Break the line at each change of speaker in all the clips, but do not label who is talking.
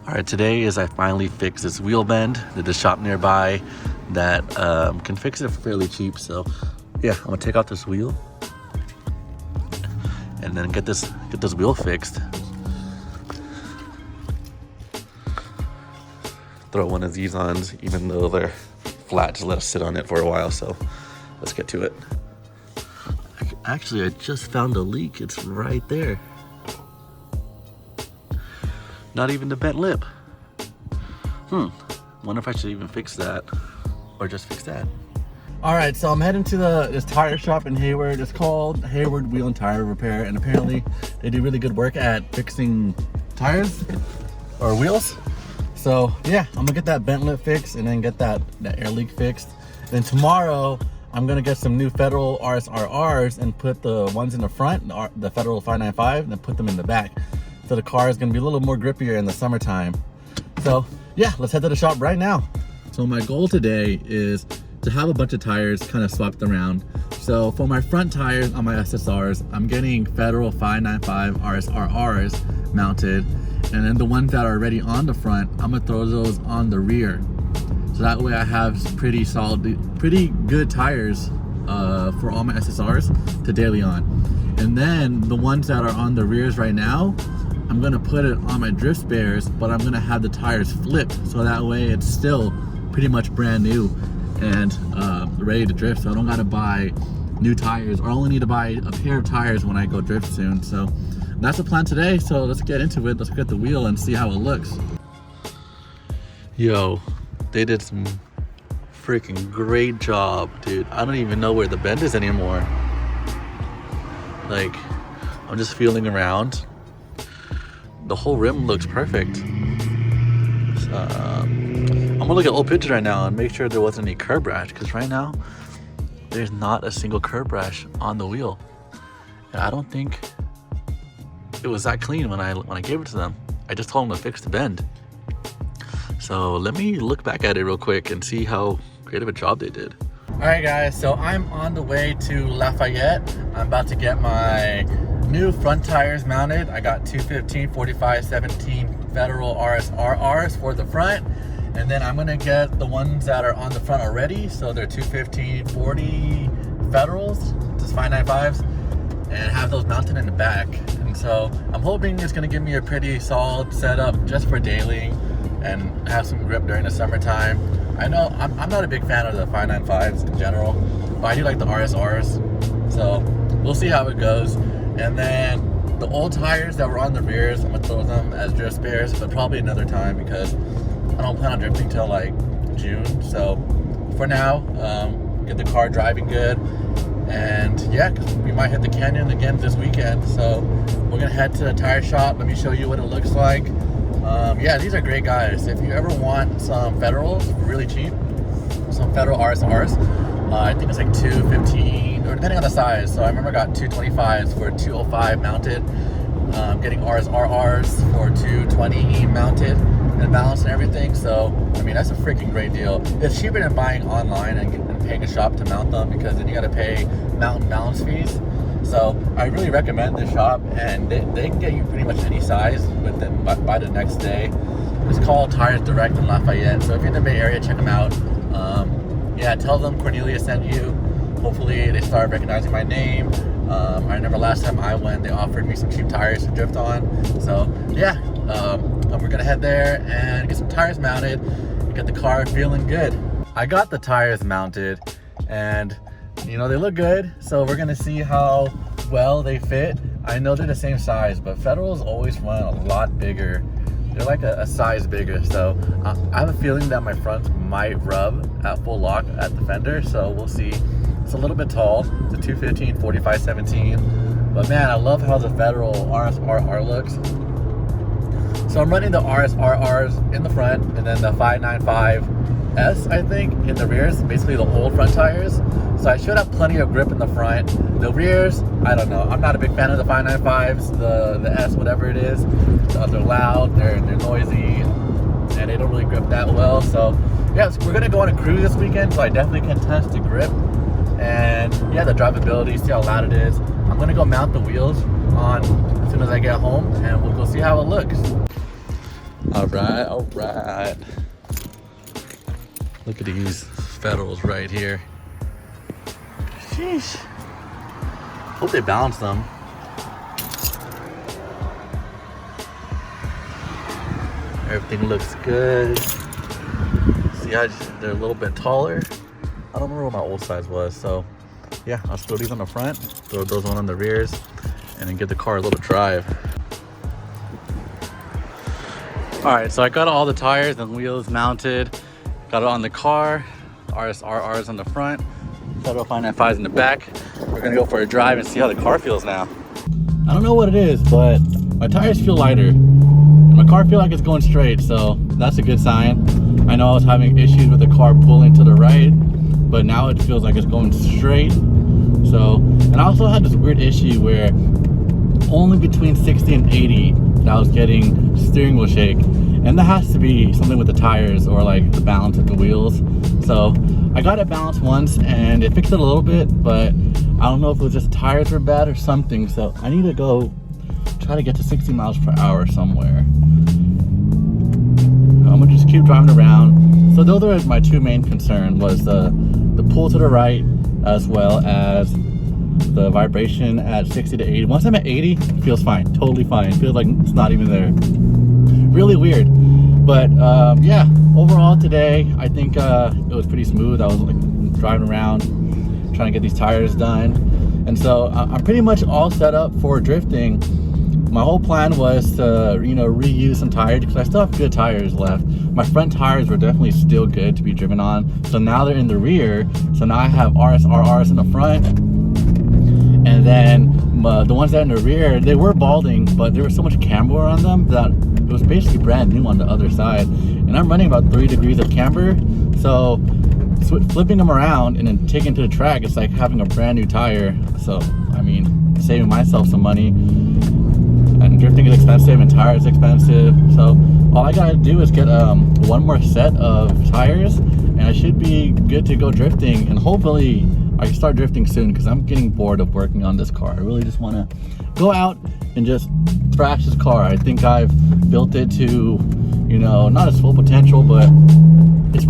All right, today is I finally fixed this wheel bend. There's a shop nearby that can fix it for fairly cheap. So yeah, I'm gonna take out this wheel and then get this wheel fixed. Throw one of these on, even though they're flat, just let us sit on it for a while. So let's get to it. Actually, I just found a leak. It's right there. Not even the bent lip. Wonder if I should even fix that or just fix that. All right, so I'm heading to this tire shop in Hayward. It's called Hayward Wheel and Tire Repair, and apparently they do really good work at fixing tires or wheels. So yeah, I'm gonna get that bent lip fixed and then get that air leak fixed. Then tomorrow I'm gonna get some new Federal RSRRs and put the ones in the front, the Federal 595, and then put them in the back. So the car is gonna be a little more grippier in the summertime. So yeah, let's head to the shop right now. So my goal today is to have a bunch of tires kind of swapped around. So for my front tires on my SSRs, I'm getting Federal 595 RSRRs mounted. And then the ones that are already on the front, I'm gonna throw those on the rear. So that way I have pretty good tires for all my SSRs to daily on. And then the ones that are on the rears right now, I'm gonna put it on my drift spares, but I'm gonna have the tires flipped, so that way it's still pretty much brand new and ready to drift. So I don't gotta buy new tires, or I only need to buy a pair of tires when I go drift soon. So that's the plan today. So let's get into it. Let's get the wheel and see how it looks. Yo, they did some freaking great job, dude. I don't even know where the bend is anymore. Like, I'm just feeling around. The whole rim looks perfect. I'm gonna look at old pictures right now and make sure there wasn't any curb rash, because right now there's not a single curb rash on the wheel. And I don't think it was that clean when I gave it to them. I just told them to fix the bend. So let me look back at it real quick and see how great of a job they did. All right guys, so I'm on the way to Lafayette. I'm about to get my new front tires mounted. I got 215 45 17 Federal RSRRs for the front, and then I'm gonna get the ones that are on the front already. So they're 215 40 Federals, just 595s, and have those mounted in the back. And so I'm hoping it's gonna give me a pretty solid setup just for daily and have some grip during the summertime. I know I'm not a big fan of the 595s in general, but I do like the RSRs. So we'll see how it goes. And then the old tires that were on the rears, I'm gonna throw them as drift spares, but probably another time because I don't plan on drifting till like June. So for now, get the car driving good. And yeah, we might hit the canyon again this weekend. So we're gonna head to the tire shop. Let me show you what it looks like. Yeah, these are great guys. If you ever want some Federals really cheap, some Federal RSRs, I think it's like $215, or depending on the size. So I remember I got 225s for $205 mounted. Getting RSRRs for $220 mounted and balanced and everything. So I mean, that's a freaking great deal. It's cheaper than buying online and paying a shop to mount them, because then you got to pay mount and balance fees. So I really recommend this shop, and they can get you pretty much any size with them by the next day. It's called Tires Direct in Lafayette. So if you're in the Bay Area, check them out. Yeah, tell them Cornelius sent you. Hopefully they start recognizing my name. I remember last time I went, they offered me some cheap tires to drift on. So yeah, we're gonna head there and get some tires mounted and get the car feeling good. I got the tires mounted, and you know, they look good. So we're gonna see how well they fit. I know they're the same size, but Federals always run a lot bigger. They're like a size bigger. So I have a feeling that my fronts might rub at full lock at the fender. So we'll see. It's a little bit tall. It's a 215 45 17. But man, I love how the Federal RSRR looks. So I'm running the RSRRs in the front, and then the 595S, I think, in the rears, basically the old front tires. So I should have plenty of grip in the front. The rears, I don't know. I'm not a big fan of the 595s, the S, whatever it is. They're loud, they're noisy, and they don't really grip that well. So yeah, we're gonna go on a cruise this weekend, so I definitely can test the grip and yeah, the drivability, see how loud it is. I'm gonna go mount the wheels on as soon as I get home, and we'll go see how it looks. All right, all right. Look at these Federals right here. Sheesh. Hope they balance them. Everything looks good. See how they're a little bit taller. I don't remember what my old size was, so yeah, I'll throw these on the front, throw those on the rears, and then give the car a little drive. All right, so I got all the tires and wheels mounted, got it on the car, RSRRs on the front, Federal 595s in the back. We're gonna go for a drive and see how the car feels now. I don't know what it is, but my tires feel lighter. My car feels like it's going straight, so that's a good sign. I know I was having issues with the car pulling to the right, but now it feels like it's going straight. So, and I also had this weird issue where only between 60 and 80 that I was getting steering wheel shake, and that has to be something with the tires or like the balance of the wheels. So I got it balanced once and it fixed it a little bit, but I don't know if it was just tires were bad or something. So I need to go try to get to 60 miles per hour somewhere. I'm gonna just keep driving around. So those are my two main concerns, was the pull to the right as well as the vibration at 60 to 80. Once I'm at 80, it feels fine, totally fine. It feels like it's not even there. Really weird. But yeah, overall today, I think it was pretty smooth. I was like driving around, trying to get these tires done. And so I'm pretty much all set up for drifting. My whole plan was to, you know, reuse some tires because I still have good tires left. My front tires were definitely still good to be driven on. So now they're in the rear. So now I have RSRRs in the front. And then the ones that are in the rear, they were balding, but there was so much camber on them that it was basically brand new on the other side. And I'm running about 3 degrees of camber. So flipping them around and then taking to the track, it's like having a brand new tire. So, I mean, saving myself some money. And drifting is expensive and tires expensive. So all I gotta do is get one more set of tires and I should be good to go drifting, and hopefully I can start drifting soon because I'm getting bored of working on this car. I really just want to go out and just thrash this car. I think I've built it to, you know, not its full potential, but its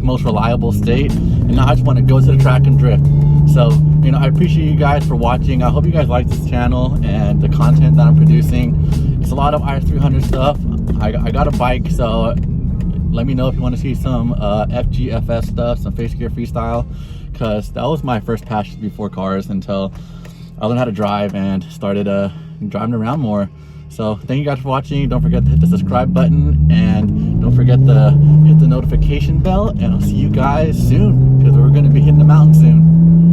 most reliable state, and now I just want to go to the track and drift. So, you know, I appreciate you guys for watching. I hope you guys like this channel and the content that I'm producing. It's a lot of IS300 stuff. I got a bike, so let me know if you want to see some FGFS stuff, some face gear freestyle, because that was my first passion before cars until I learned how to drive and started driving around more. So thank you guys for watching. Don't forget to hit the subscribe button and don't forget to hit the notification bell, and I'll see you guys soon because we're going to be hitting the mountain soon.